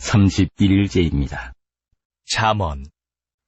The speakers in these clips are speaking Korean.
31일째입니다. 잠언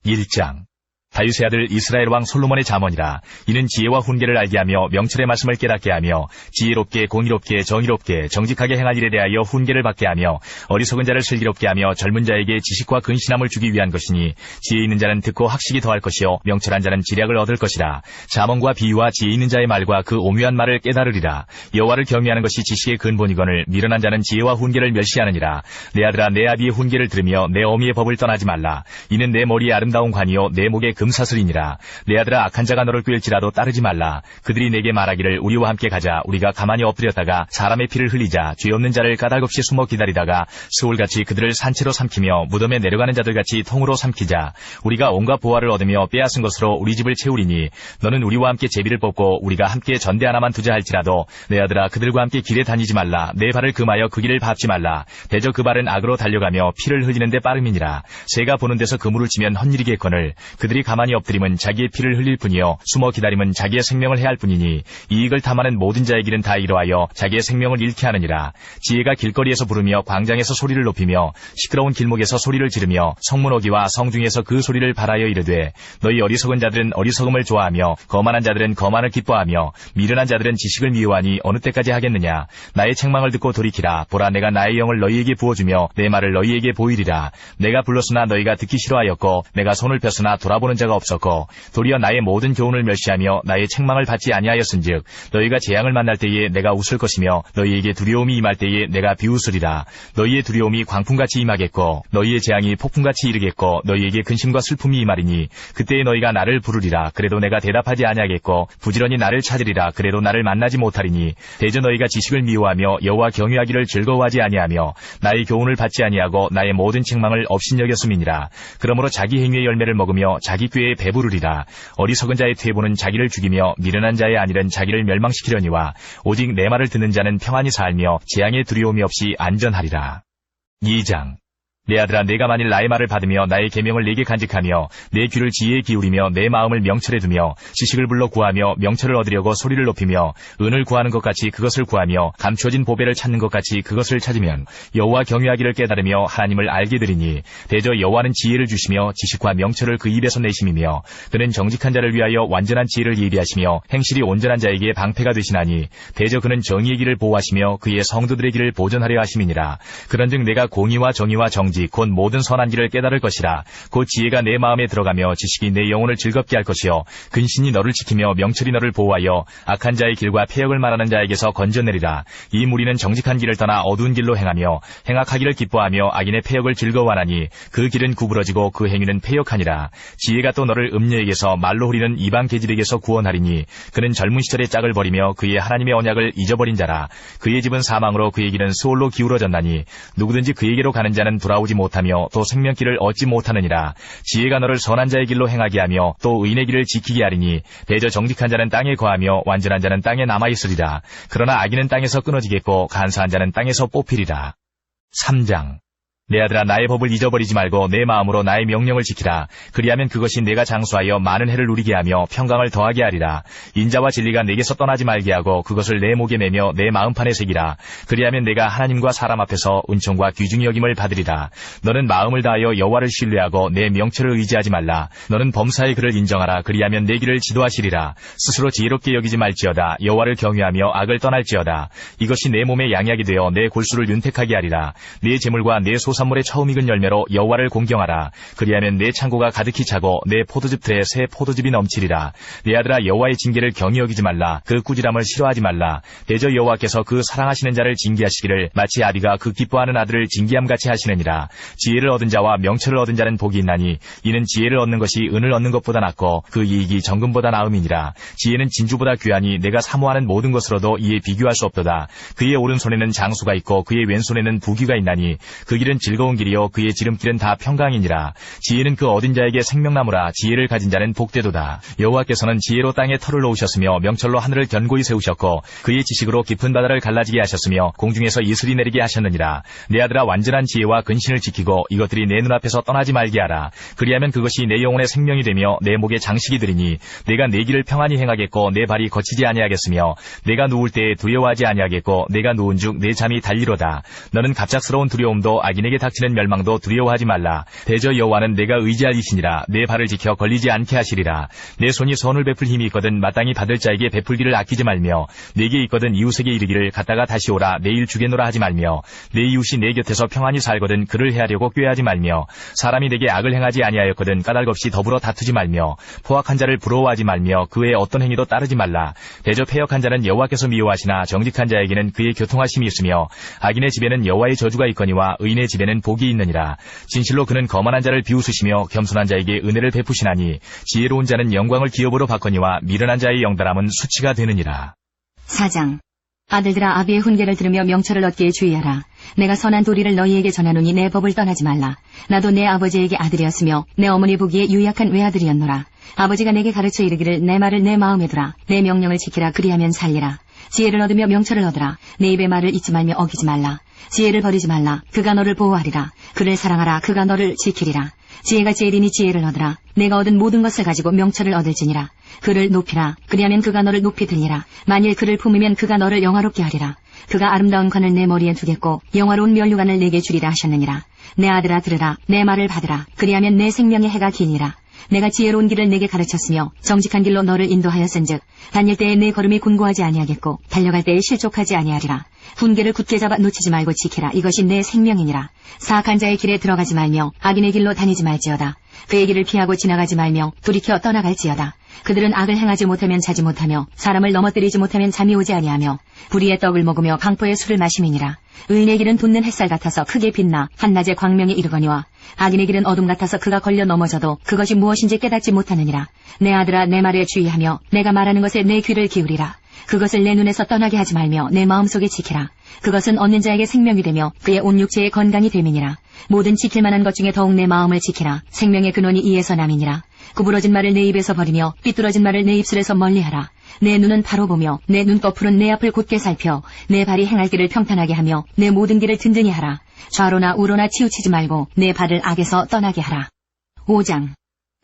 1장. 다윗의 아들 이스라엘 왕 솔로몬의 잠언이라. 이는 지혜와 훈계를 알게 하며 명철의 말씀을 깨닫게 하며 지혜롭게 공의롭게 정의롭게 정직하게 행할 일에 대하여 훈계를 받게 하며 어리석은 자를 슬기롭게 하며 젊은 자에게 지식과 근신함을 주기 위한 것이니, 지혜 있는 자는 듣고 학식이 더할 것이요 명철한 자는 지략을 얻을 것이라. 잠언과 비유와 지혜 있는 자의 말과 그 오묘한 말을 깨달으리라. 여호와를 경외하는 것이 지식의 근본이거늘 미련한 자는 지혜와 훈계를 멸시하느니라. 내 아들아, 내 아비의 훈계를 들으며 내 어미의 법을 떠나지 말라. 이는 내 머리에 아름다운 관이요 내 목에 금사슬이니라. 내 아들아, 악한 자가 너를 꾀일지라도 따르지 말라. 그들이 내게 말하기를 우리와 함께 가자. 우리가 가만히 엎드렸다가 사람의 피를 흘리자. 죄 없는 자를 까닭없이 숨어 기다리다가 스올같이 그들을 산채로 삼키며 무덤에 내려가는 자들같이 통으로 삼키자. 우리가 온갖 보화를 얻으며 빼앗은 것으로 우리 집을 채우리니, 너는 우리와 함께 제비를 뽑고 우리가 함께 전대 하나만 두자 할지라도 내 아들아, 그들과 함께 길에 다니지 말라. 내 발을 금하여 그 길을 밟지 말라. 대저 그 발은 악으로 달려가며 피를 흘리는데 빠름이니라. 새가 보는 데서 그물을 치면 헛일이겠거늘 그들이 가만히 엎드림은 자기의 피를 흘릴 뿐이요 숨어 기다림은 자기의 생명을 해할 뿐이니, 이익을 탐하는 모든 자의 길은 다 이러하여 자기의 생명을 잃게 하느니라. 지혜가 길거리에서 부르며 광장에서 소리를 높이며 시끄러운 길목에서 소리를 지르며 성문어기와 성중에서 그 소리를 발하여 이르되, 너희 어리석은 자들은 어리석음을 좋아하며 거만한 자들은 거만을 기뻐하며 미련한 자들은 지식을 미워하니 어느 때까지 하겠느냐. 나의 책망을 듣고 돌이키라. 보라, 내가 나의 영을 너희에게 부어주며 내 말을 너희에게 보이리라. 내가 불렀으나 너희가 듣기 싫어하였고 내가 손을 폈으나 돌아보는 자가 없었고 도리어 나의 모든 교훈을 멸시하며 나의 책망을 받지 아니하였은즉, 너희가 재앙을 만날 때에 내가 웃을 것이며 너희에게 두려움이 임할 때에 내가 비웃으리라. 너희의 두려움이 광풍같이 임하겠고 너희의 재앙이 폭풍같이 이르겠고 너희에게 근심과 슬픔이 임하리니, 그때에 너희가 나를 부르리라. 그래도 내가 대답하지 아니하겠고 부지런히 나를 찾으리라. 그래도 나를 만나지 못하리니, 대저 너희가 지식을 미워하며 여호와 경외하기를 즐거워하지 아니하며 나의 교훈을 받지 아니하고 나의 모든 책망을 업신여겼음이니라. 그러므로 자기 행위의 열매를 먹으며 자기 꾀에 배부르리라. 어리석은 자의 퇴보는 자기를 죽이며 미련한 자의 안일은 자기를 멸망시키려니와 오직 내 말을 듣는 자는 평안히 살며 재앙의 두려움이 없이 안전하리라. 2장. 내 아들아, 내가 만일 나의 말을 받으며 나의 계명을 내게 간직하며 내 귀를 지혜에 기울이며 내 마음을 명철에 두며 지식을 불러 구하며 명철을 얻으려고 소리를 높이며 은을 구하는 것 같이 그것을 구하며 감추어진 보배를 찾는 것 같이 그것을 찾으면 여호와 경외하기를 깨달으며 하나님을 알게 되리니, 대저 여호와는 지혜를 주시며 지식과 명철을 그 입에서 내심이며 그는 정직한 자를 위하여 완전한 지혜를 예비하시며 행실이 온전한 자에게 방패가 되시나니, 대저 그는 정의의 길을 보호하시며 그의 성도들의 길을 보전하려 하심이니라. 그런즉 내가 공의와 정의와 정직 곧 모든 선한 길을 깨달을 것이라. 곧 지혜가 내 마음에 들어가며 지식이 내 영혼을 즐겁게 할 것이요 근신이 너를 지키며 명철이 너를 보호하여 악한 자의 길과 패역을 말하는 자에게서 건져내리라. 이 무리는 정직한 길을 떠나 어두운 길로 행하며 행악하기를 기뻐하며 악인의 패역을 즐거워하나니, 그 길은 구부러지고 그 행위는 패역하니라. 지혜가 또 너를 음녀에게서 말로 후리는 이방 계집에게서 구원하리니, 그는 젊은 시절의 짝을 버리며 그의 하나님의 언약을 잊어버린 자라. 그의 집은 사망으로 그의 길은 수올로 기울어졌나니, 누구든지 그에게로 가는 자는 돌아오지 못하며 또 생명길을 얻지 못하느니라. 지혜가 너를 선한 자의 길로 행하게 하며 또 의인의 길을 지키게 하리니, 대저 정직한 자는 땅에 거하며 완전한 자는 땅에 남아있으리라. 그러나 악인은 땅에서 끊어지겠고 간사한 자는 땅에서 뽑히리라. 3장. 내 아들아, 나의 법을 잊어버리지 말고 내 마음으로 나의 명령을 지키라. 그리하면 그것이 내가 장수하여 많은 해를 누리게 하며 평강을 더하게 하리라. 인자와 진리가 내게서 떠나지 말게 하고 그것을 내 목에 매며 내 마음판에 새기라. 그리하면 내가 하나님과 사람 앞에서 은총과 귀중히 여김을 받으리라. 너는 마음을 다하여 여호와를 신뢰하고 내 명철을 의지하지 말라. 너는 범사의 그를 인정하라. 그리하면 내 길을 지도하시리라. 스스로 지혜롭게 여기지 말지어다. 여호와를 경외하며 악을 떠날지어다. 이것이 내 몸에 양약이 되어 내 골수를 윤택하게 하리라. 내 재물과 내 소산물의 처음 익은 열매로 여호와를 공경하라. 그리하면 내 창고가 가득히 차고 내 포도즙 틀에 새 포도즙이 넘치리라. 내 아들아, 여호와의 징계를 경히 여기지 말라. 그 꾸지람을 싫어하지 말라. 대저 여호와께서 그 사랑하시는 자를 징계하시기를 마치 아비가 그 기뻐하는 아들을 징계함같이 하시느니라. 지혜를 얻은 자와 명철을 얻은 자는 복이 있나니, 이는 지혜를 얻는 것이 은을 얻는 것보다 낫고 그 이익이 정금보다 나음이니라. 지혜는 진주보다 귀하니 내가 사모하는 모든 것으로도 이에 비교할 수 없도다. 그의 오른손에는 장수가 있고 그의 왼손에는 부귀가 있나니, 그 길은 즐거운 길이요 그의 지름길은 다 평강이니라. 지혜는 그 얻은 자에게 생명나무라. 지혜를 가진 자는 복되도다. 여호와께서는 지혜로 땅에 털을 놓으셨으며 명철로 하늘을 견고히 세우셨고 그의 지식으로 깊은 바다를 갈라지게 하셨으며 공중에서 이슬이 내리게 하셨느니라. 내 아들아, 완전한 지혜와 근신을 지키고 이것들이 내 눈앞에서 떠나지 말게 하라. 그리하면 그것이 내 영혼의 생명이 되며 내 목에 장식이 되리니, 내가 내 길을 평안히 행하겠고 내 발이 거치지 아니하겠으며 내가 누울 때에 두려워하지 아니하겠고 내가 누운즉 내 잠이 달리로다. 너는 갑작스러운 두려움도 악인에게 내게 닥치는 멸망도 두려워하지 말라. 대저 여호와는 내가 의지할 이시니라. 내 발을 지켜 걸리지 않게 하시리라. 내 손이 선을 베풀 힘이 있거든 마땅히 받을 자에게 베풀기를 아끼지 말며 내게 있거든 이웃에게 이르기를 갔다가 다시 오라 내일 주겠노라 하지 말며 내 이웃이 내 곁에서 평안히 살거든 그를 해하려고 꾀하지 말며 사람이 내게 악을 행하지 아니하였거든 까닭없이 더불어 다투지 말며 포악한 자를 부러워하지 말며 그 외 어떤 행위도 따르지 말라. 대저 패역한 자는 여호와께서 미워하시나 정직한 자에게는 그의 교통하심이 있으며 악인의 집에는 여호와의 저주가 있거니와 의인의 집에는 복이 있느니라. 진실로 그는 거만한 자를 비웃으시며 겸손한 자에게 은혜를 베푸시나니 지혜로운 자는 영광을 기업으로 받거니와 미련한 자의 영달함은 수치가 되느니라. 4장. 아들들아 아비의 훈계를 들으며 명철을 얻기에 주의하라. 내가 선한 도리를 너희에게 전하노니 내 법을 떠나지 말라. 나도 내 아버지에게 아들이었으며 내 어머니 보기에 유약한 외아들이었노라. 아버지가 내게 가르쳐 이르기를 내 말을 내 마음에 두라. 내 명령을 지키라. 그리하면 살리라. 지혜를 얻으며 명철을 얻으라. 내 입의 말을 잊지 말며 어기지 말라. 지혜를 버리지 말라. 그가 너를 보호하리라. 그를 사랑하라. 그가 너를 지키리라. 지혜가 제일이니 지혜를 얻으라. 내가 얻은 모든 것을 가지고 명철을 얻을지니라. 그를 높이라. 그리하면 그가 너를 높이 들리라. 만일 그를 품으면 그가 너를 영화롭게 하리라. 그가 아름다운 관을 내 머리에 두겠고 영화로운 면류관을 내게 주리라 하셨느니라. 내 아들아 들으라. 내 말을 받으라. 그리하면 내 생명의 해가 기니라. 내가 지혜로운 길을 내게 가르쳤으며 정직한 길로 너를 인도하였은즉 다닐 때에 내 걸음이 곤고하지 아니하겠고 달려갈 때에 실족하지 아니하리라. 훈계를 굳게 잡아 놓치지 말고 지키라. 이것이 내 생명이니라. 사악한 자의 길에 들어가지 말며 악인의 길로 다니지 말지어다. 그의 길을 피하고 지나가지 말며 돌이켜 떠나갈지어다. 그들은 악을 행하지 못하면 자지 못하며 사람을 넘어뜨리지 못하면 잠이 오지 아니하며 불의의 떡을 먹으며 방포의 술을 마심이니라. 의인의 길은 돋는 햇살 같아서 크게 빛나 한낮의 광명에 이르거니와 악인의 길은 어둠 같아서 그가 걸려 넘어져도 그것이 무엇인지 깨닫지 못하느니라. 내 아들아 내 말에 주의하며 내가 말하는 것에 내 귀를 기울이라. 그것을 내 눈에서 떠나게 하지 말며 내 마음속에 지키라. 그것은 얻는 자에게 생명이 되며 그의 온 육체의 건강이 됨이니라. 모든 지킬 만한 것 중에 더욱 내 마음을 지키라. 생명의 근원이 이에서 남이니라. 구부러진 말을 내 입에서 버리며 삐뚤어진 말을 내 입술에서 멀리하라. 내 눈은 바로 보며 내 눈꺼풀은 내 앞을 곧게 살펴 내 발이 행할 길을 평탄하게 하며 내 모든 길을 든든히 하라. 좌로나 우로나 치우치지 말고 내 발을 악에서 떠나게 하라. 5장.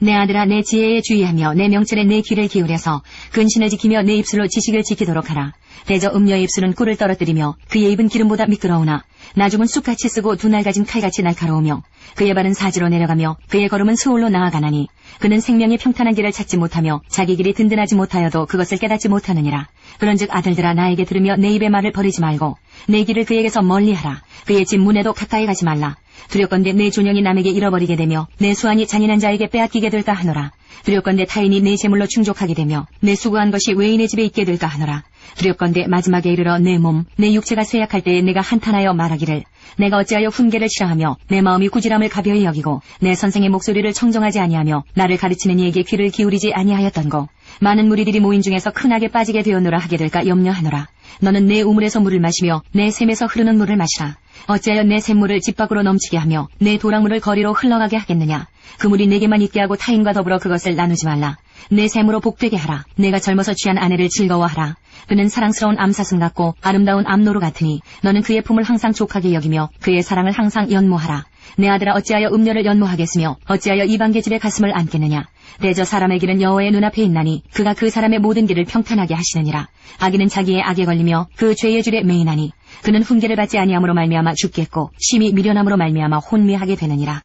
내 아들아 내 지혜에 주의하며 내 명철에 내 귀를 기울여서 근신을 지키며 내 입술로 지식을 지키도록 하라. 대저 음녀의 입술은 꿀을 떨어뜨리며 그의 입은 기름보다 미끄러우나 나중은 쑥같이 쓰고 두 날 가진 칼같이 날카로우며 그의 발은 사지로 내려가며 그의 걸음은 수월로 나아가나니 그는 생명의 평탄한 길을 찾지 못하며 자기 길이 든든하지 못하여도 그것을 깨닫지 못하느니라. 그런즉 아들들아 나에게 들으며 내 입의 말을 버리지 말고 내 길을 그에게서 멀리하라. 그의 집 문에도 가까이 가지 말라. 두렵건대 내 존영이 남에게 잃어버리게 되며 내 수완이 잔인한 자에게 빼앗기게 될까 하노라. 두렵건대 타인이 내 재물로 충족하게 되며 내 수고한 것이 외인의 집에 있게 될까 하노라. 두렵건대 마지막에 이르러 내 몸, 내 육체가 쇠약할 때에 내가 한탄하여 말하기를 내가 어찌하여 훈계를 싫어하며 내 마음이 꾸지람을 가벼이 여기고 내 선생의 목소리를 청정하지 아니하며 나를 가르치는 이에게 귀를 기울이지 아니하였던고. 많은 무리들이 모인 중에서 큰 악에 빠지게 되었노라 하게 될까 염려하노라. 너는 내 우물에서 물을 마시며 내 샘에서 흐르는 물을 마시라. 어찌하여 내 샘물을 집 밖으로 넘치게 하며 내 도랑물을 거리로 흘러가게 하겠느냐. 그 물이 내게만 있게 하고 타인과 더불어 그것을 나누지 말라. 내 샘으로 복되게 하라. 내가 젊어서 취한 아내를 즐거워하라. 그는 사랑스러운 암사슴 같고 아름다운 암노루 같으니 너는 그의 품을 항상 족하게 여기며 그의 사랑을 항상 연모하라. 내 아들아 어찌하여 음녀를 연모하겠으며 어찌하여 이방계 집에 가슴을 안겠느냐. 대저 사람의 길은 여호와의 눈앞에 있나니 그가 그 사람의 모든 길을 평탄하게 하시느니라. 악인은 자기의 악에 걸리며 그 죄의 줄에 매이나니 그는 훈계를 받지 아니함으로 말미암아 죽겠고 심히 미련함으로 말미암아 혼미하게 되느니라.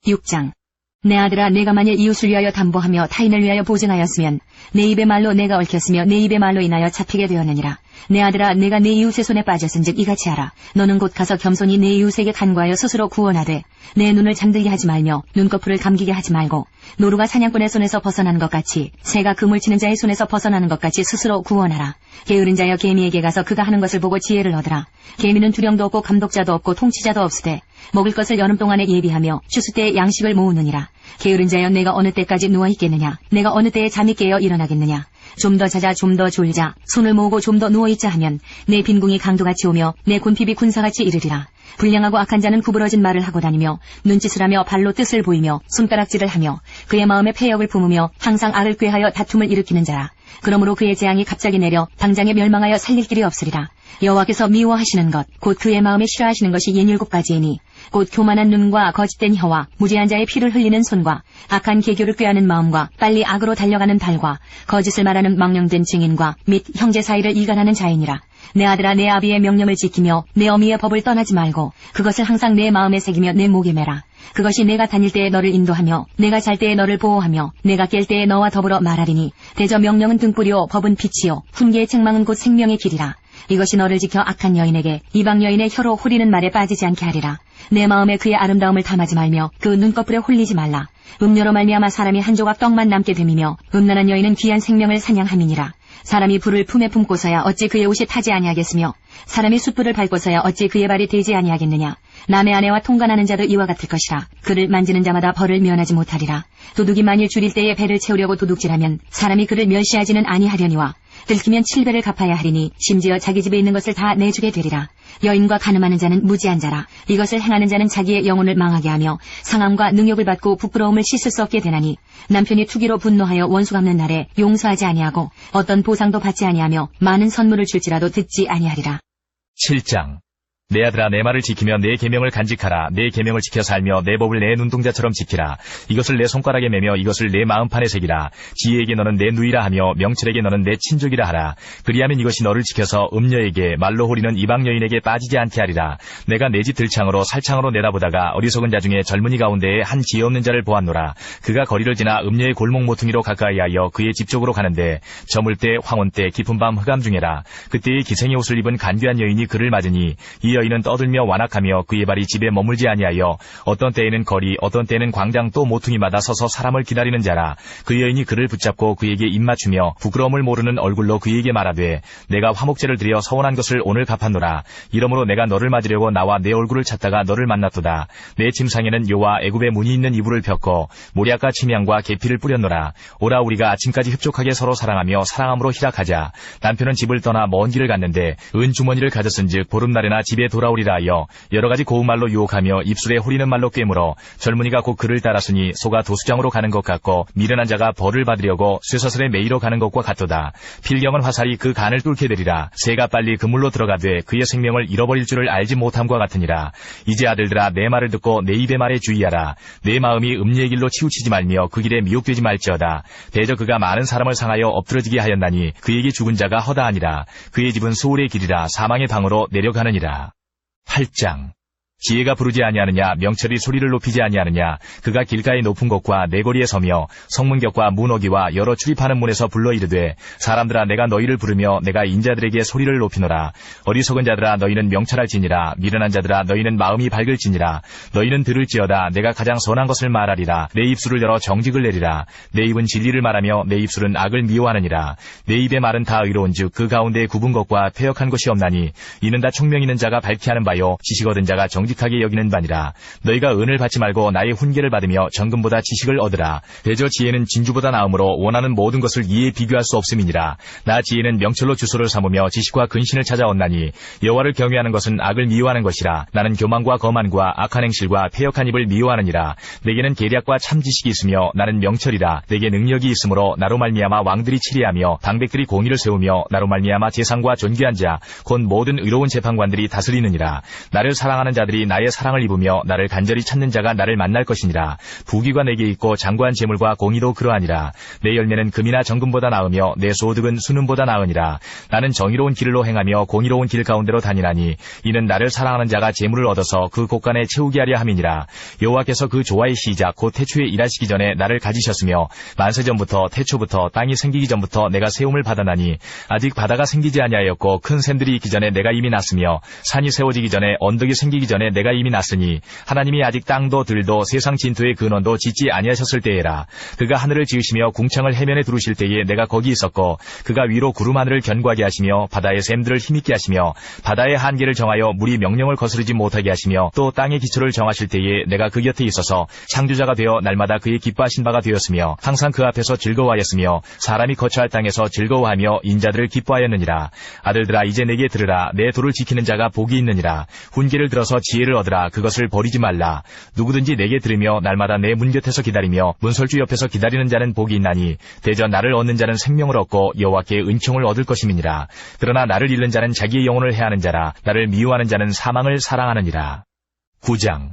6장. 내 아들아 내가 만일 이웃을 위하여 담보하며 타인을 위하여 보증하였으면 내 입의 말로 내가 얽혔으며 내 입의 말로 인하여 잡히게 되었느니라. 내 아들아 내가 내 이웃의 손에 빠졌은즉 이같이 하라. 너는 곧 가서 겸손히 내 이웃에게 간구하여 스스로 구원하되 내 눈을 잠들게 하지 말며 눈꺼풀을 감기게 하지 말고 노루가 사냥꾼의 손에서 벗어나는 것 같이 새가 그물 치는 자의 손에서 벗어나는 것 같이 스스로 구원하라. 게으른 자여 개미에게 가서 그가 하는 것을 보고 지혜를 얻으라. 개미는 두령도 없고 감독자도 없고 통치자도 없으되 먹을 것을 여름 동안에 예비하며 추수 때에 양식을 모으느니라. 게으른 자여 내가 어느 때까지 누워있겠느냐. 내가 어느 때에 잠이 깨어 일어나겠느냐. 좀 더 자자 좀 더 졸자 손을 모으고 좀 더 누워있자 하면 내 빈궁이 강도같이 오며 내 곤핍이 군사같이 이르리라. 불량하고 악한 자는 구부러진 말을 하고 다니며 눈짓을 하며 발로 뜻을 보이며 손가락질을 하며 그의 마음에 패역을 품으며 항상 악을 꾀하여 다툼을 일으키는 자라. 그러므로 그의 재앙이 갑자기 내려 당장에 멸망하여 살릴 길이 없으리라. 여호와께서 미워하시는 것 곧 그의 마음에 싫어하시는 것이 67가지이니 곧 교만한 눈과 거짓된 혀와 무지한 자의 피를 흘리는 손과 악한 계교를 꾀하는 마음과 빨리 악으로 달려가는 발과 거짓을 말하는 망령된 증인과 및 형제 사이를 이간하는 자이니라. 내 아들아, 내 아비의 명령을 지키며 내 어미의 법을 떠나지 말고 그것을 항상 내 마음에 새기며 내 목에 매라. 그것이 내가 다닐 때에 너를 인도하며 내가 잘 때에 너를 보호하며 내가 깰 때에 너와 더불어 말하리니 대저 명령은 등불이요 법은 빛이요 훈계의 책망은 곧 생명의 길이라. 이것이 너를 지켜 악한 여인에게 이방 여인의 혀로 후리는 말에 빠지지 않게 하리라. 내 마음에 그의 아름다움을 탐하지 말며 그 눈꺼풀에 홀리지 말라. 음료로 말미암아 사람이 한 조각 떡만 남게 됨이며 음란한 여인은 귀한 생명을 사냥함이니라. 사람이 불을 품에 품고서야 어찌 그의 옷이 타지 아니하겠으며 사람이 숯불을 밟고서야 어찌 그의 발이 되지 아니하겠느냐. 남의 아내와 통관하는 자도 이와 같을 것이라. 그를 만지는 자마다 벌을 면하지 못하리라. 도둑이 만일 줄일 때에 배를 채우려고 도둑질하면 사람이 그를 멸시하지는 아니하려니와 들키면 7배를 갚아야 하리니 심지어 자기 집에 있는 것을 다 내주게 되리라. 여인과 간음하는 자는 무지한 자라. 이것을 행하는 자는 자기의 영혼을 망하게 하며 상함과 능욕을 받고 부끄러움을 씻을 수 없게 되나니 남편이 투기로 분노하여 원수 갚는 날에 용서하지 아니하고 어떤 보상도 받지 아니하며 많은 선물을 줄지라도 듣지 아니하리라. 7장. 내 아들아, 내 말을 지키며 내 계명을 간직하라. 내 계명을 지켜 살며 내 법을 내 눈동자처럼 지키라. 이것을 내 손가락에 매며 이것을 내 마음판에 새기라. 지혜에게 너는 내 누이라 하며 명철에게 너는 내 친족이라 하라. 그리하면 이것이 너를 지켜서 음녀에게 말로 호리는 이방 여인에게 빠지지 않게 하리라. 내가 내 집 들창으로 살창으로 내다보다가 어리석은 자 중에 젊은이 가운데에 한 지혜 없는 자를 보았노라. 그가 거리를 지나 음녀의 골목 모퉁이로 가까이하여 그의 집 쪽으로 가는데 저물 때 황혼 때 깊은 밤 흑암 중에라. 그때의 기생의 옷을 입은 간귀한 여인이 그를 맞으니 이 여인은 떠들며 완악하며 그의 발이 집에 머물지 아니하여 어떤 때에는 거리 어떤 때에는 광장 또 모퉁이마다 서서 사람을 기다리는 자라. 그 여인이 그를 붙잡고 그에게 입맞추며 부끄러움을 모르는 얼굴로 그에게 말하되 내가 화목제를 드려 서원한 것을 오늘 갚았노라. 이러므로 내가 너를 맞으려고 나와 내 얼굴을 찾다가 너를 만났도다. 내 침상에는 요와 애굽의 문이 있는 이불을 폈고 모략과 침향과 계피를 뿌렸노라. 오라 우리가 아침까지 흡족하게 서로 사랑하며 사랑함으로 희락하자. 남편은 집을 떠나 먼 길을 갔는데 은 주머니를 가졌은즉 보름날에나 집에 돌아오리라 하여 여러가지 고운말로 유혹하며 입술에 호리는 말로 꿰물어 젊은이가 곧 그를 따랐으니 소가 도수장으로 가는 것 같고 미련한 자가 벌을 받으려고 쇠사슬에 매이러 가는 것과 같도다. 필경은 화살이 그 간을 뚫게 되리라. 새가 빨리 그물로 들어가되 그의 생명을 잃어버릴 줄을 알지 못함과 같으니라. 이제 아들들아 내 말을 듣고 내 입의 말에 주의하라. 내 마음이 음녀의 길로 치우치지 말며 그 길에 미혹되지 말지어다. 대저 그가 많은 사람을 상하여 엎드러지게 하였나니 그에게 죽은 자가 허다하니라. 그의 집은 소울의 길이라 사망의 방으로 내려가느니라. 8장. 지혜가 부르지 아니하느냐 명철이 소리를 높이지 아니하느냐. 그가 길가의 높은 곳과 내거리에 서며 성문격과 문어기와 여러 출입하는 문에서 불러 이르되 사람들아 내가 너희를 부르며 내가 인자들에게 소리를 높이노라. 어리석은 자들아 너희는 명철할지니라. 미련한 자들아 너희는 마음이 밝을지니라. 너희는 들을지어다. 내가 가장 선한 것을 말하리라. 내 입술을 열어 정직을 내리라. 내 입은 진리를 말하며 내 입술은 악을 미워하느니라. 내 입의 말은 다 의로운즉 그 가운데 굽은 것과 패역한 것이 없나니 이는 다 총명 있는 자가 밝게 하는 바요 지식 얻은 자가 정직하게 여기는 바니라. 너희가 은을 받지 말고 나의 훈계를 받으며 정금보다 지식을 얻으라. 대저 지혜는 진주보다 나음으로 원하는 모든 것을 이에 비교할 수 없음이니라. 나 지혜는 명철로 주소를 삼으며 지식과 근신을 찾아 얻나니 여호와를 경외하는 것은 악을 미워하는 것이라. 나는 교만과 거만과 악한 행실과 패역한 입을 미워하느니라. 내게는 계략과 참 지식이 있으며 나는 명철이라. 내게 능력이 있으므로 나로 말미암아 왕들이 치리하며 방백들이 공의를 세우며 나로 말미암아 재상과 존귀한 자 곧 모든 의로운 재판관들이 다스리느니라. 나를 사랑하는 자들이 나의 사랑을 입으며 나를 간절히 찾는 자가 나를 만날 것이니라. 부귀가 내게 있고 장구한 재물과 공의도 그러하니라. 내 열매는 금이나 정금보다 나으며 내 소득은 수는보다 나으니라. 나는 정의로운 길로 행하며 공의로운 길 가운데로 다니나니 이는 나를 사랑하는 자가 재물을 얻어서 그 곳간에 채우게 하려 함이니라. 여호와께서 그 조화의 시작 곧 태초에 일하시기 전에 나를 가지셨으며 만세전부터 태초부터 땅이 생기기 전부터 내가 세움을 받아나니 아직 바다가 생기지 아니하였고 큰 샘들이 있기 전에 내가 이미 났으며 산이 세워지기 전에 언덕이 생기기 전에 내가 이미 났으니 하나님이 아직 땅도 들도 세상 진토의 근원도 짓지 아니하셨을 때에라. 그가 하늘을 지으시며 궁창을 해면에 두르실 때에 내가 거기 있었고 그가 위로 구름 하늘을 견고하게 하시며 바다의 샘들을 힘있게 하시며 바다의 한계를 정하여 물이 명령을 거스르지 못하게 하시며 또 땅의 기초를 정하실 때에 내가 그 곁에 있어서 창조자가 되어 날마다 그의 기뻐하신 바가 되었으며 항상 그 앞에서 즐거워하였으며 사람이 거처할 땅에서 즐거워하며 인자들을 기뻐하였느니라. 아들들아 이제 내게 들으라. 내 도를 지키는 자가 복이 있느니라. 훈계를 들어서 지혜를 얻으라. 그것을 버리지 말라. 누구든지 내게 들으며 날마다 내 문 곁에서 기다리며 문설주 옆에서 기다리는 자는 복이 있나니 대저 나를 얻는 자는 생명을 얻고 여호와께 은총을 얻을 것임이니라. 그러나 나를 잃는 자는 자기의 영혼을 해하는 자라. 나를 미워하는 자는 사망을 사랑하느니라. 9장.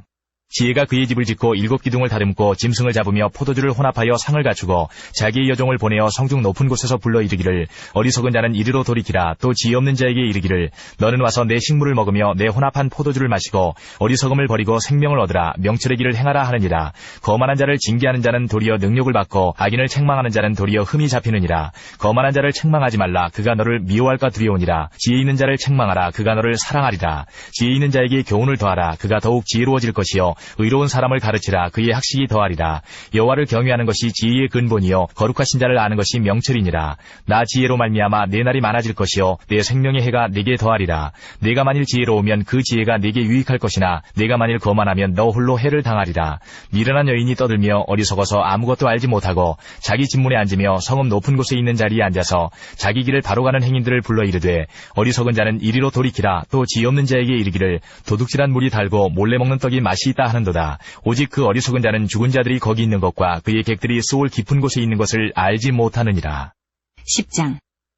지혜가 그의 집을 짓고 7 기둥을 다듬고 짐승을 잡으며 포도주를 혼합하여 상을 갖추고 자기의 여종을 보내어 성중 높은 곳에서 불러 이르기를 어리석은 자는 이리로 돌이키라. 또 지혜 없는 자에게 이르기를 너는 와서 내 식물을 먹으며 내 혼합한 포도주를 마시고 어리석음을 버리고 생명을 얻으라. 명철의 길을 행하라 하느니라. 거만한 자를 징계하는 자는 도리어 능욕을 받고 악인을 책망하는 자는 도리어 흠이 잡히느니라. 거만한 자를 책망하지 말라. 그가 너를 미워할까 두려우니라. 지혜 있는 자를 책망하라. 그가 너를 사랑하리라. 지혜 있는 자에게 교훈을 더하라. 그가 더욱 지혜로워질 것이요 의로운 사람을 가르치라. 그의 학식이 더하리라. 여호와를 경외하는 것이 지혜의 근본이요 거룩하신 자를 아는 것이 명철이니라. 나 지혜로 말미암아 내 날이 많아질 것이요 내 생명의 해가 내게 더하리라. 내가 만일 지혜로우면 그 지혜가 내게 유익할 것이나 내가 만일 거만하면 너 홀로 해를 당하리라. 미련한 여인이 떠들며 어리석어서 아무것도 알지 못하고 자기 집문에 앉으며 성읍 높은 곳에 있는 자리에 앉아서 자기 길을 바로 가는 행인들을 불러 이르되 어리석은 자는 이리로 돌이키라. 또 지혜 없는 자에게 이르기를 도둑질한 물이 달고 몰래 먹는 떡이 맛이 있다 하는도다. 오직 그 어리석은 자는 죽은 자들이 거기 있는 것과 그의 객들이 소울 깊은 곳에 있는 것을 알지 못하느니라. 10장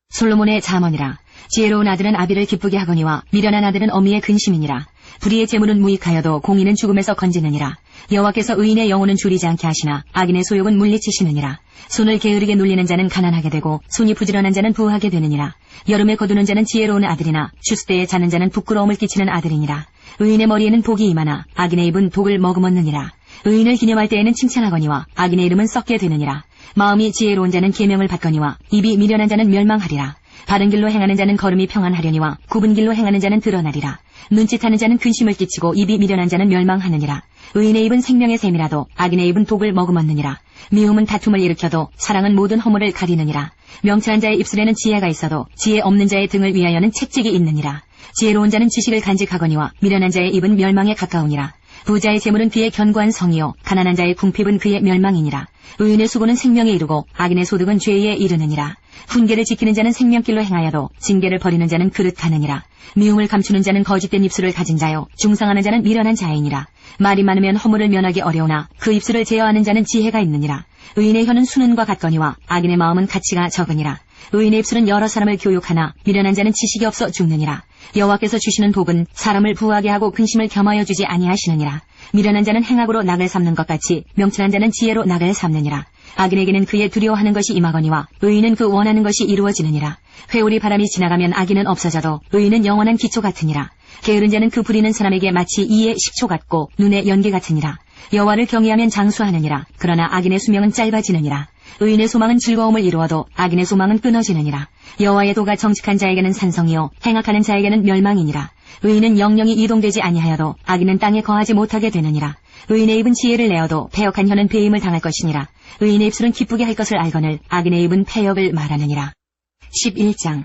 솔로몬의 잠언이라. 지혜로운 아들은 아비를 기쁘게 하거니와 미련한 아들은 어미의 근심이니라. 불의의 재물은 무익하여도 공의는 죽음에서 건지느니라. 여호와께서 의인의 영혼은 줄이지 않게 하시나 악인의 소욕은 물리치시느니라. 손을 게으르게 눌리는 자는 가난하게 되고 손이 부지런한 자는 부하게 되느니라. 여름에 거두는 자는 지혜로운 아들이나 추수때에 자는 자는 부끄러움을 끼치는 아들이니라. 의인의 머리에는 복이 임하나 악인의 입은 독을 머금었느니라. 의인을 기념할 때에는 칭찬하거니와 악인의 이름은 썩게 되느니라. 마음이 지혜로운 자는 계명을 받거니와 입이 미련한 자는 멸망하리라. 바른 길로 행하는 자는 걸음이 평안하려니와 굽은 길로 행하는 자는 드러나리라. 눈짓하는 자는 근심을 끼치고 입이 미련한 자는 멸망하느니라. 의인의 입은 생명의 샘이라도 악인의 입은 독을 머금었느니라. 미움은 다툼을 일으켜도 사랑은 모든 허물을 가리느니라. 명철한 자의 입술에는 지혜가 있어도 지혜 없는 자의 등을 위하여는 채찍이 있느니라. 지혜로운 자는 지식을 간직하거니와 미련한 자의 입은 멸망에 가까우니라. 부자의 재물은 그의 견고한 성이요 가난한 자의 궁핍은 그의 멸망이니라. 의인의 수고는 생명에 이르고 악인의 소득은 죄에 이르느니라. 훈계를 지키는 자는 생명길로 행하여도 징계를 버리는 자는 그릇하느니라. 미움을 감추는 자는 거짓된 입술을 가진 자요 중상하는 자는 미련한 자이니라. 말이 많으면 허물을 면하기 어려우나 그 입술을 제어하는 자는 지혜가 있느니라. 의인의 혀는 수는과 같거니와 악인의 마음은 가치가 적으니라. 의인의 입술은 여러 사람을 교육하나 미련한 자는 지식이 없어 죽느니라. 여호와께서 주시는 복은 사람을 부하게 하고 근심을 겸하여 주지 아니하시느니라. 미련한 자는 행악으로 낙을 삼는 것 같이 명철한 자는 지혜로 낙을 삼느니라. 악인에게는 그의 두려워하는 것이 임하거니와 의인은 그 원하는 것이 이루어지느니라. 회오리 바람이 지나가면 악인은 없어져도 의인은 영원한 기초 같으니라. 게으른 자는 그 부리는 사람에게 마치 이의 식초 같고 눈의 연기 같으니라. 여호와를 경외하면 장수하느니라. 그러나 악인의 수명은 짧아지느니라. 의인의 소망은 즐거움을 이루어도 악인의 소망은 끊어지느니라. 여호와의 도가 정직한 자에게는 산성이요 행악하는 자에게는 멸망이니라. 의인은 영영이 이동되지 아니하여도 악인은 땅에 거하지 못하게 되느니라. 의인의 입은 지혜를 내어도 패역한 혀는 배임을 당할 것이니라. 의인의 입술은 기쁘게 할 것을 알거늘 악인의 입은 패역을 말하느니라. 11장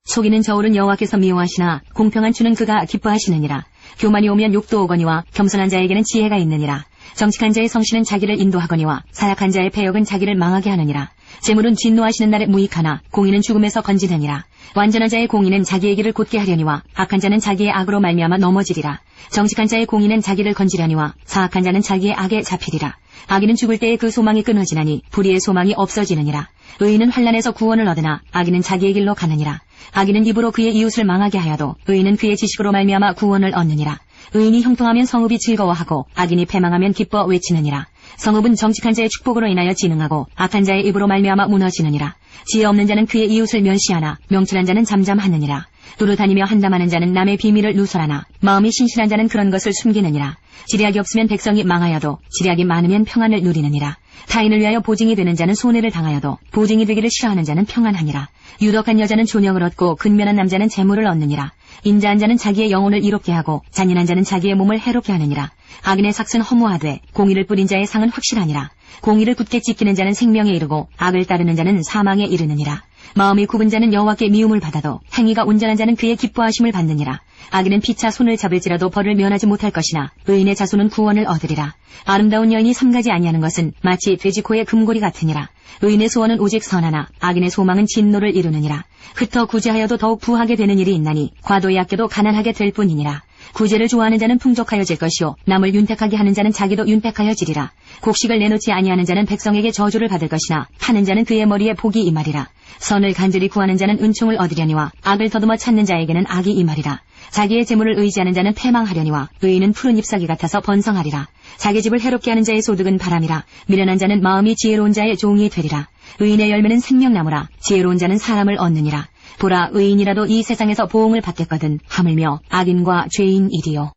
속이는 저울은 여호와께서 미워하시나 공평한 주는 그가 기뻐하시느니라. 교만이 오면 욕도 오거니와 겸손한 자에게는 지혜가 있느니라. 정직한 자의 성실은 자기를 인도하거니와 사약한 자의 패역은 자기를 망하게 하느니라. 재물은 진노하시는 날에 무익하나 공의는 죽음에서 건지느니라. 완전한 자의 공의는 자기의 길을 곧게 하려니와 악한 자는 자기의 악으로 말미암아 넘어지리라. 정직한 자의 공의는 자기를 건지려니와 사악한 자는 자기의 악에 잡히리라. 악인은 죽을 때에 그 소망이 끊어지나니 불의의 소망이 없어지느니라. 의인은 환난에서 구원을 얻으나 악인은 자기의 길로 가느니라. 악인은 입으로 그의 이웃을 망하게 하여도 의인은 그의 지식으로 말미암아 구원을 얻느니라. 의인이 형통하면 성읍이 즐거워하고 악인이 패망하면 기뻐 외치느니라. 성읍은 정직한 자의 축복으로 인하여 진흥하고 악한 자의 입으로 말미암아 무너지느니라. 지혜 없는 자는 그의 이웃을 멸시하나 명철한 자는 잠잠하느니라. 두루 다니며 한담하는 자는 남의 비밀을 누설하나 마음이 신실한 자는 그런 것을 숨기느니라. 지략이 없으면 백성이 망하여도 지략이 많으면 평안을 누리느니라. 타인을 위하여 보증이 되는 자는 손해를 당하여도 보증이 되기를 싫어하는 자는 평안하니라. 유덕한 여자는 존영을 얻고 근면한 남자는 재물을 얻느니라. 인자한 자는 자기의 영혼을 이롭게 하고 잔인한 자는 자기의 몸을 해롭게 하느니라. 악인의 삭은 허무하되 공의를 뿌린 자의 상은 확실하니라. 공의를 굳게 지키는 자는 생명에 이르고 악을 따르는 자는 사망에 이르느니라. 마음이 굽은 자는 여호와께 미움을 받아도 행위가 온전한 자는 그의 기뻐하심을 받느니라. 악인은 피차 손을 잡을지라도 벌을 면하지 못할 것이나 의인의 자손은 구원을 얻으리라. 아름다운 여인이 삼가지 아니하는 것은 마치 돼지 코의 금고리 같으니라. 의인의 소원은 오직 선하나 악인의 소망은 진노를 이루느니라. 흩어 구제하여도 더욱 부하게 되는 일이 있나니 과도히 아껴도 가난하게 될 뿐이니라. 구제를 좋아하는 자는 풍족하여질 것이요 남을 윤택하게 하는 자는 자기도 윤택하여지리라. 곡식을 내놓지 아니하는 자는 백성에게 저주를 받을 것이나 파는 자는 그의 머리에 복이 임하리라. 선을 간절히 구하는 자는 은총을 얻으려니와 악을 더듬어 찾는 자에게는 악이 임하리라. 자기의 재물을 의지하는 자는 패망하려니와 의인은 푸른 잎사귀 같아서 번성하리라. 자기 집을 해롭게 하는 자의 소득은 바람이라. 미련한 자는 마음이 지혜로운 자의 종이 되리라. 의인의 열매는 생명나무라. 지혜로운 자는 사람을 얻느니라. 보라, 의인이라도 이 세상에서 보응을 받겠거든 하물며 악인과 죄인이리요.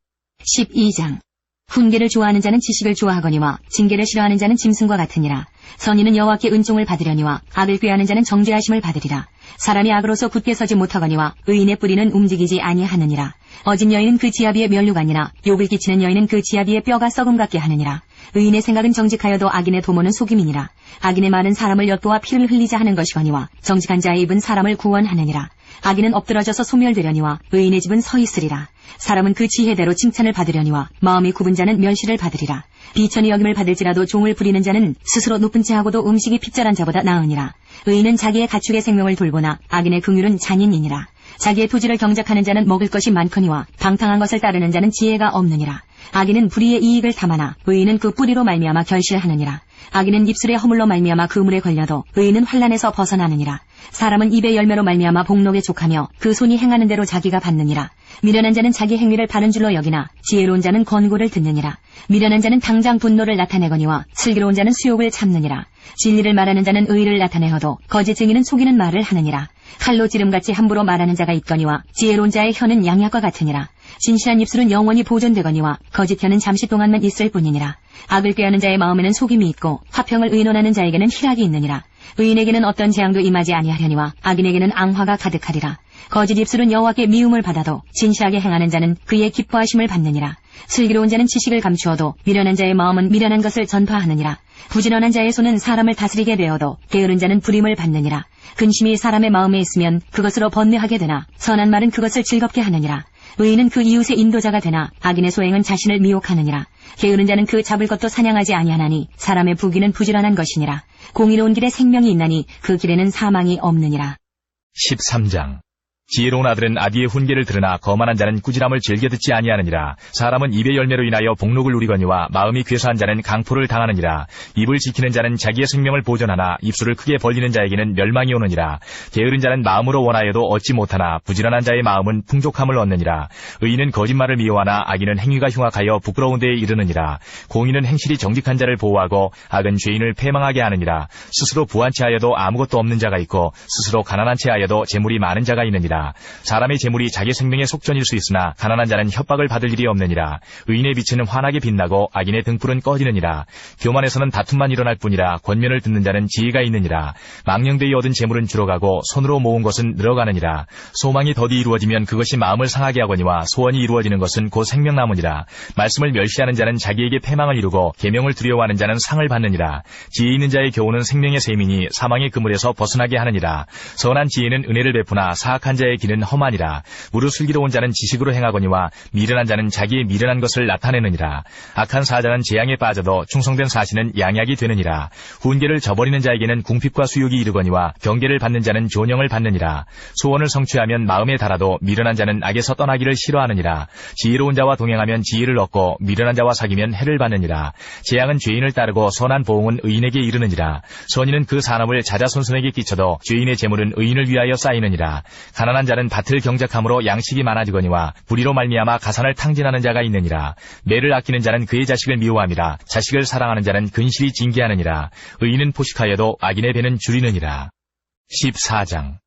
12장. 훈계를 좋아하는 자는 지식을 좋아하거니와 징계를 싫어하는 자는 짐승과 같으니라. 선인은 여호와께 은총을 받으려니와 악을 꾀하는 자는 정죄하심을 받으리라. 사람이 악으로서 굳게 서지 못하거니와 의인의 뿌리는 움직이지 아니하느니라. 어진 여인은 그 지아비의 면류관이나 욕을 끼치는 여인은 그 지아비의 뼈가 썩음 같게 하느니라. 의인의 생각은 정직하여도 악인의 도모는 속임이니라. 악인의 말은 사람을 엿보아 피를 흘리자 하는 것이거니와 정직한 자의 입은 사람을 구원하느니라. 악인은 엎드러져서 소멸되려니와 의인의 집은 서 있으리라. 사람은 그 지혜대로 칭찬을 받으려니와 마음이 굽은 자는 멸시를 받으리라. 비천히 여김을 받을지라도 종을 부리는 자는 스스로 높은 채하고도 음식이 핍절한 자보다 나으니라. 의인은 자기의 가축의 생명을 돌보나 악인의 긍휼은 잔인이니라. 자기의 토지를 경작하는 자는 먹을 것이 많거니와 방탕한 것을 따르는 자는 지혜가 없느니라. 악인은 불의의 이익을 탐하나 의인은 그 뿌리로 말미암아 결실하느니라. 악인은 입술의 허물로 말미암아 그물에 걸려도 의인은 환난에서 벗어나느니라. 사람은 입의 열매로 말미암아 복록에 족하며 그 손이 행하는 대로 자기가 받느니라. 미련한 자는 자기 행위를 바른 줄로 여기나 지혜로운 자는 권고를 듣느니라. 미련한 자는 당장 분노를 나타내거니와 슬기로운 자는 수욕을 참느니라. 진리를 말하는 자는 의를 나타내어도 거짓 증인은 속이는 말을 하느니라. 칼로 지름같이 함부로 말하는 자가 있거니와 지혜로운 자의 혀는 양약과 같으니라. 진실한 입술은 영원히 보존되거니와 거짓 혀는 잠시 동안만 있을 뿐이니라. 악을 꾀하는 자의 마음에는 속임이 있고 화평을 의논하는 자에게는 희락이 있느니라. 의인에게는 어떤 재앙도 임하지 아니하려니와 악인에게는 앙화가 가득하리라. 거짓 입술은 여호와께 미움을 받아도 진실하게 행하는 자는 그의 기뻐하심을 받느니라. 슬기로운 자는 지식을 감추어도 미련한 자의 마음은 미련한 것을 전파하느니라. 부지런한 자의 손은 사람을 다스리게 되어도 게으른 자는 불임을 받느니라. 근심이 사람의 마음에 있으면 그것으로 번뇌하게 되나 선한 말은 그것을 즐겁게 하느니라. 의인은 그 이웃의 인도자가 되나 악인의 소행은 자신을 미혹하느니라. 게으른 자는 그 잡을 것도 사냥하지 아니하나니 사람의 부귀는 부지런한 것이니라. 공의로운 길에 생명이 있나니 그 길에는 사망이 없느니라. 13장. 지혜로운 아들은 아비의 훈계를 들으나 거만한 자는 꾸지람을 즐겨 듣지 아니하느니라. 사람은 입의 열매로 인하여 복록을 누리거니와 마음이 괴수한 자는 강포를 당하느니라. 입을 지키는 자는 자기의 생명을 보존하나 입술을 크게 벌리는 자에게는 멸망이 오느니라. 게으른 자는 마음으로 원하여도 얻지 못하나 부지런한 자의 마음은 풍족함을 얻느니라. 의인은 거짓말을 미워하나 악인은 행위가 흉악하여 부끄러운 데에 이르느니라. 공의는 행실이 정직한 자를 보호하고 악은 죄인을 패망하게 하느니라. 스스로 부한 채하여도 아무것도 없는 자가 있고 스스로 가난한 채하여도 재물이 많은 자가 있느니라. 사람의 재물이 자기 생명의 속전일 수 있으나 가난한 자는 협박을 받을 일이 없느니라. 의인의 빛은 환하게 빛나고 악인의 등불은 꺼지느니라. 교만에서는 다툼만 일어날 뿐이라 권면을 듣는 자는 지혜가 있느니라. 망령되이 얻은 재물은 줄어가고 손으로 모은 것은 늘어가느니라. 소망이 더디 이루어지면 그것이 마음을 상하게 하거니와 소원이 이루어지는 것은 곧 생명나무니라. 말씀을 멸시하는 자는 자기에게 패망을 이루고 계명을 두려워하는 자는 상을 받느니라. 지혜 있는 자의 교훈은 생명의 셈이니 사망의 그물에서 벗어나게 하느니라. 선한 지혜는 은혜를 베푸나 사악한 자의 길은 험하니라. 무릇 슬기로운 자는 지식으로 행하거니와 미련한 자는 자기의 미련한 것을 나타내느니라. 악한 사자는 재앙에 빠져도 충성된 사신은 양약이 되느니라. 훈계를 저버리는 자에게는 궁핍과 수욕이 이르거니와 경계를 받는 자는 존영을 받느니라. 소원을 성취하면 마음에 달아도 미련한 자는 악에서 떠나기를 싫어하느니라. 지혜로운 자와 동행하면 지혜를 얻고 미련한 자와 사귀면 해를 받느니라. 재앙은 죄인을 따르고 선한 보응은 의인에게 이르느니라. 선인은 그 산업을 자자손손에게 끼쳐도 죄인의 재물은 의인을 위하여 쌓이느니라. 가난한 자는 밭을 경작함으로 양식이 많아지거니와 불의로 말미암아 가산을 탕진하는 자가 있느니라. 매를 아끼는 자는 그의 자식을 미워함이라. 자식을 사랑하는 자는 근실이 징계하느니라. 의인은 포식하여도 악인의 배는 줄이느니라. 14장.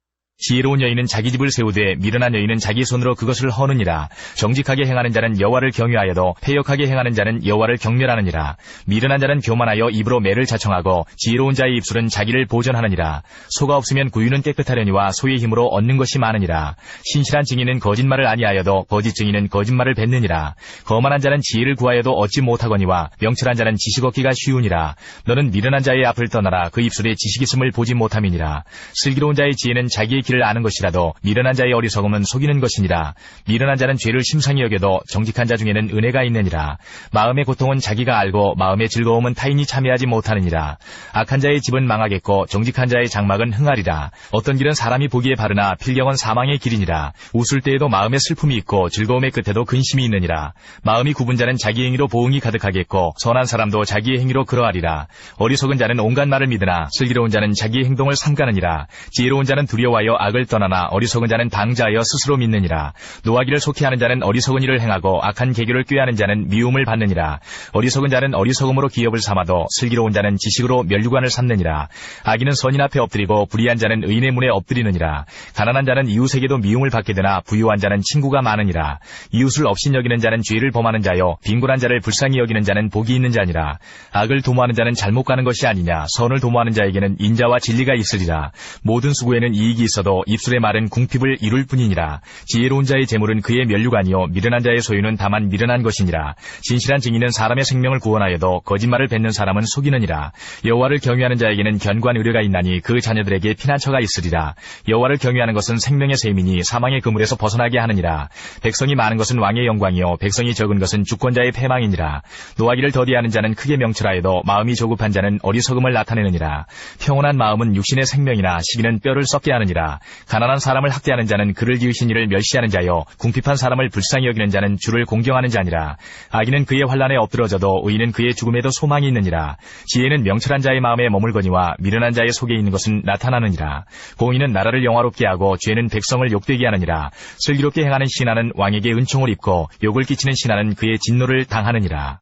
지혜로운 여인은 자기 집을 세우되 미련한 여인은 자기 손으로 그것을 허느니라. 정직하게 행하는 자는 여호와를 경외하여도 패역하게 행하는 자는 여호와를 경멸하느니라. 미련한 자는 교만하여 입으로 매를 자청하고 지혜로운 자의 입술은 자기를 보전하느니라. 소가 없으면 구유는 깨끗하려니와 소의 힘으로 얻는 것이 많으니라. 신실한 증인은 거짓말을 아니하여도 거짓 증인은 거짓말을 뱉느니라. 거만한 자는 지혜를 구하여도 얻지 못하거니와 명철한 자는 지식 얻기가 쉬우니라. 너는 미련한 자의 앞을 떠나라. 그 입술에 지식 있음을 보지 못함이니라. 슬기로운 자의 지혜는 자기의 길을 아는 것이라도 미련한 자의 어리석음은 속이는 것이니라. 미련한 자는 죄를 심상히 여겨도 정직한 자 중에는 은혜가 있느니라. 마음의 고통은 자기가 알고 마음의 즐거움은 타인이 참여하지 못하느니라. 악한 자의 집은 망하겠고 정직한 자의 장막은 흥하리라. 어떤 길은 사람이 보기에 바르나 필경은 사망의 길이니라. 웃을 때에도 마음에 슬픔이 있고 즐거움의 끝에도 근심이 있느니라. 마음이 굽은 자는 자기 행위로 보응이 가득하겠고 선한 사람도 자기의 행위로 그러하리라. 어리석은 자는 온갖 말을 믿으나 슬기로운 자는 자기의 행동을 삼가느니라. 지혜로운 자는 두려워하여 악을 떠나나 어리석은 자는 방자하여 스스로 믿느니라. 노하기를 속히 하는 자는 어리석은 일을 행하고 악한 계교를 꾀하는 자는 미움을 받느니라. 어리석은 자는 어리석음으로 기업을 삼아도 슬기로운 자는 지식으로 면류관을 삼느니라. 악인은 선인 앞에 엎드리고 불의한 자는 의인의 문에 엎드리느니라. 가난한 자는 이웃에게도 미움을 받게 되나 부유한 자는 친구가 많으니라. 이웃을 업신여기는 자는 죄를 범하는 자요 빈곤한 자를 불쌍히 여기는 자는 복이 있는 자니라. 악을 도모하는 자는 잘못 가는 것이 아니냐. 선을 도모하는 자에게는 인자와 진리가 있으리라. 모든 수고에는 이익이 있어도 입술의 말은 궁핍을 이룰 뿐이니라. 지혜로운 자의 재물은 그의 면류관이요 미련한 자의 소유는 다만 미련한 것이니라. 진실한 증인은 사람의 생명을 구원하여도 거짓말을 뱉는 사람은 속이느니라. 여호와를 경외하는 자에게는 견고한 의뢰가 있나니 그 자녀들에게 피난처가 있으리라. 여호와를 경외하는 것은 생명의 셈이니 사망의 그물에서 벗어나게 하느니라. 백성이 많은 것은 왕의 영광이요 백성이 적은 것은 주권자의 패망이니라. 노하기를 더디하는 자는 크게 명철하여도 마음이 조급한 자는 어리석음을 나타내느니라. 평온한 마음은 육신의 생명이나 시기는 뼈를 썩게 하느니라. 가난한 사람을 학대하는 자는 그를 지으신 이를 멸시하는 자요 궁핍한 사람을 불쌍히 여기는 자는 주를 공경하는 자니라. 악인은 그의 환난에 엎드러져도 의인은 그의 죽음에도 소망이 있느니라. 지혜는 명철한 자의 마음에 머물거니와 미련한 자의 속에 있는 것은 나타나느니라. 공의는 나라를 영화롭게 하고 죄는 백성을 욕되게 하느니라. 슬기롭게 행하는 신하는 왕에게 은총을 입고 욕을 끼치는 신하는 그의 진노를 당하느니라.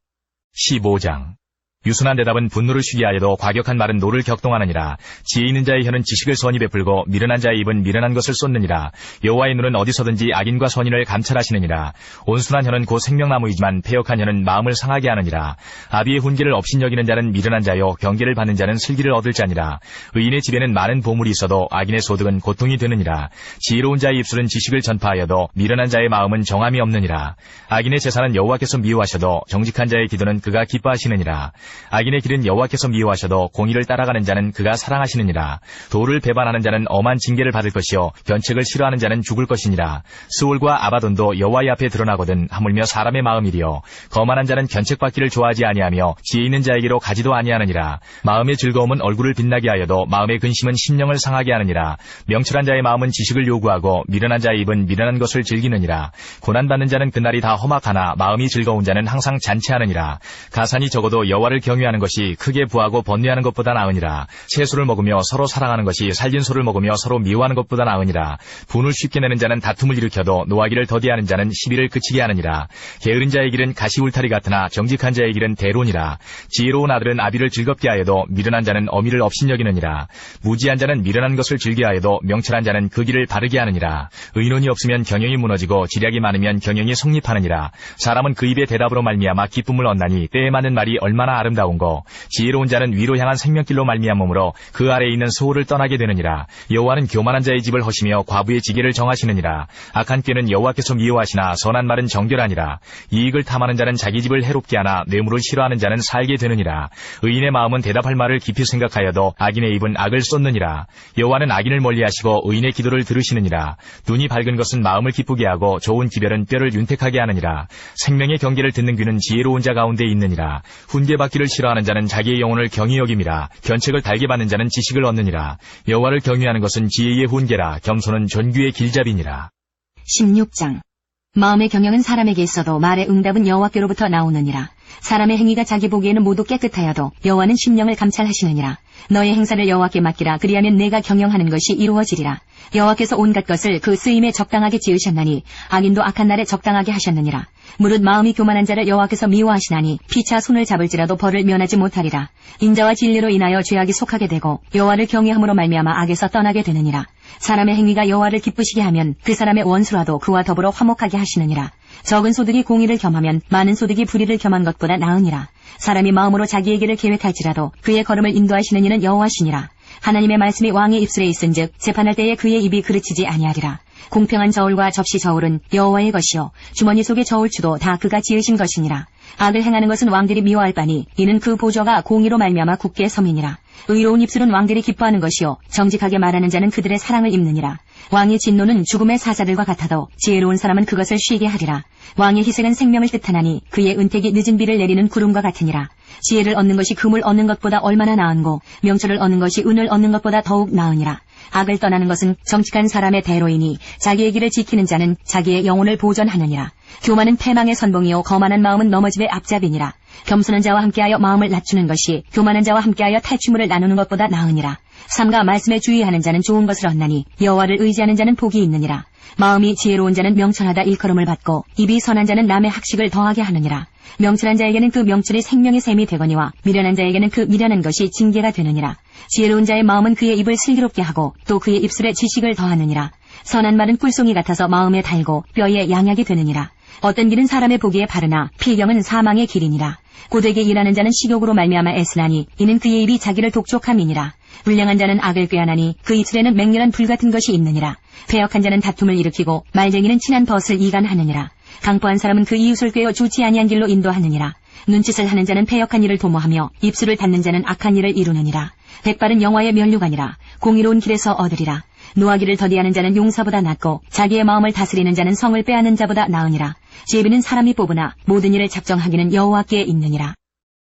15장 유순한 대답은 분노를 쉬게 하여도 과격한 말은 노를 격동하느니라. 지혜 있는 자의 혀는 지식을 선히 베풀고 미련한 자의 입은 미련한 것을 쏟느니라. 여호와의 눈은 어디서든지 악인과 선인을 감찰하시느니라. 온순한 혀는 곧 생명나무이지만 패역한 혀는 마음을 상하게 하느니라. 아비의 훈계를 업신여기는 자는 미련한 자요 경계를 받는 자는 슬기를 얻을 자니라. 의인의 집에는 많은 보물이 있어도 악인의 소득은 고통이 되느니라. 지혜로운 자의 입술은 지식을 전파하여도 미련한 자의 마음은 정함이 없느니라. 악인의 제사는 여호와께서 미워하셔도 정직한 자의 기도는 그가 기뻐하시느니라. 악인의 길은 여호와께서 미워하셔도 공의를 따라가는 자는 그가 사랑하시느니라. 도를 배반하는 자는 엄한 징계를 받을 것이요 견책을 싫어하는 자는 죽을 것이니라. 스올과 아바돈도 여호와의 앞에 드러나거든 하물며 사람의 마음이리요 거만한 자는 견책받기를 좋아하지 아니하며 지혜 있는 자에게로 가지도 아니하느니라. 마음의 즐거움은 얼굴을 빛나게 하여도 마음의 근심은 심령을 상하게 하느니라. 명철한 자의 마음은 지식을 요구하고 미련한 자의 입은 미련한 것을 즐기느니라. 고난받는 자는 그날이 다 험악하나 마음이 즐거운 자는 항상 잔치하느니라. 가산이 적어도 여호와를 경외하는 것이 크게 부하고 번뇌하는 것보다 나으니라. 채소를 먹으며 서로 사랑하는 것이 살진 소를 먹으며 서로 미워하는 것보다 나으니라. 분을 쉽게 내는 자는 다툼을 일으켜도 노하기를 더디하는 자는 시비를 그치게 하느니라. 게으른 자의 길은 가시 울타리 같으나 정직한 자의 길은 대론이라. 지혜로운 아들은 아비를 즐겁게 하여도 미련한 자는 어미를 업신여기느니라. 무지한 자는 미련한 것을 즐겨하여도 명철한 자는 그 길을 바르게 하느니라. 의논이 없으면 경영이 무너지고 지략이 많으면 경영이 성립하느니라. 사람은 그 입의 대답으로 말미암아 기쁨을 얻나니 때에 맞는 말이 얼마나 아름다운고. 지혜로운 자는 위로 향한 생명길로 말미암음으로 그 아래에 있는 소홀을 떠나게 되느니라. 여호와는 교만한 자의 집을 허시며 과부의 지게를 정하시느니라. 악한 꾀는 여호와께서 미워하시나 선한 말은 정결하니라. 이익을 탐하는 자는 자기 집을 해롭게 하나 뇌물을 싫어하는 자는 살게 되느니라. 의인의 마음은 대답할 말을 깊이 생각하여도 악인의 입은 악을 쏟느니라. 여호와는 악인을 멀리하시고 의인의 기도를 들으시느니라. 눈이 밝은 것은 마음을 기쁘게 하고 좋은 기별은 뼈를 윤택하게 하느니라. 생명의 경계를 듣는 귀는 지혜로운 자 가운데 있느니라. 훈계받기를 싫어하는 자는 자기의 영혼을 경히 여김이라. 견책을 달게 받는 자는 지식을 얻느니라. 여호와를 경외하는 것은 지혜의 훈계라. 겸손은 존귀의 길잡이니라. 16장 마음의 경영은 사람에게 있어도 말의 응답은 여호와께로부터 나오느니라. 사람의 행위가 자기 보기에는 모두 깨끗하여도 여호와는 심령을 감찰하시느니라. 너의 행사를 여호와께 맡기라. 그리하면 내가 경영하는 것이 이루어지리라. 여호와께서 온갖 것을 그 쓰임에 적당하게 지으셨나니 악인도 악한 날에 적당하게 하셨느니라. 무릇 마음이 교만한 자를 여호와께서 미워하시나니 피차 손을 잡을지라도 벌을 면하지 못하리라. 인자와 진리로 인하여 죄악이 속하게 되고 여호와를 경외함으로 말미암아 악에서 떠나게 되느니라. 사람의 행위가 여호와를 기쁘시게 하면 그 사람의 원수라도 그와 더불어 화목하게 하시느니라. 적은 소득이 공의를 겸하면 많은 소득이 불의를 겸한 것보다 나으니라. 사람이 마음으로 자기의 길을 계획할지라도 그의 걸음을 인도하시는 이는 여호와시니라. 하나님의 말씀이 왕의 입술에 있은즉 재판할 때에 그의 입이 그르치지 아니하리라. 공평한 저울과 접시 저울은 여호와의 것이요 주머니 속의 저울추도 다 그가 지으신 것이니라. 악을 행하는 것은 왕들이 미워할 바니 이는 그 보좌가 공의로 말미암아 굳게 섬이니라. 의로운 입술은 왕들이 기뻐하는 것이요 정직하게 말하는 자는 그들의 사랑을 입느니라. 왕의 진노는 죽음의 사자들과 같아도 지혜로운 사람은 그것을 쉬게 하리라. 왕의 희생은 생명을 뜻하나니 그의 은택이 늦은 비를 내리는 구름과 같으니라. 지혜를 얻는 것이 금을 얻는 것보다 얼마나 나은고 명철을 얻는 것이 은을 얻는 것보다 더욱 나으니라. 악을 떠나는 것은 정직한 사람의 대로이니 자기의 길을 지키는 자는 자기의 영혼을 보전하느니라. 교만은 패망의 선봉이요 거만한 마음은 넘어짐의 앞잡이니라. 겸손한 자와 함께하여 마음을 낮추는 것이 교만한 자와 함께하여 탈취물을 나누는 것보다 나으니라. 삼가 말씀에 주의하는 자는 좋은 것을 얻나니 여호와를 의지하는 자는 복이 있느니라. 마음이 지혜로운 자는 명철하다 일컬음을 받고 입이 선한 자는 남의 학식을 더하게 하느니라. 명철한 자에게는 그 명철이 생명의 샘이 되거니와 미련한 자에게는 그 미련한 것이 징계가 되느니라. 지혜로운 자의 마음은 그의 입을 슬기롭게 하고 또 그의 입술에 지식을 더하느니라. 선한 말은 꿀송이 같아서 마음에 달고 뼈에 양약이 되느니라. 어떤 길은 사람의 보기에 바르나 필경은 사망의 길이니라. 고되게 일하는 자는 식욕으로 말미암아 애쓰나니 이는 그의 입이 자기를 독촉함이니라. 불량한 자는 악을 꾀하나니 그 입술에는 맹렬한 불 같은 것이 있느니라. 패역한 자는 다툼을 일으키고 말쟁이는 친한 벗을 이간하느니라. 강포한 사람은 그 이웃을 꾀어 좋지 아니한 길로 인도하느니라. 눈짓을 하는 자는 패역한 일을 도모하며 입술을 닫는 자는 악한 일을 이루느니라. 백발은 영화의 면류관이라. 공의로운 길에서 얻으리라. 노하기를 더디하는 자는 용사보다 낫고 자기의 마음을 다스리는 자는 성을 빼앗는 자보다 나으니라. 지혜비는 사람이 뽑으나 모든 일을 작정하기는 여호와께 있느니라.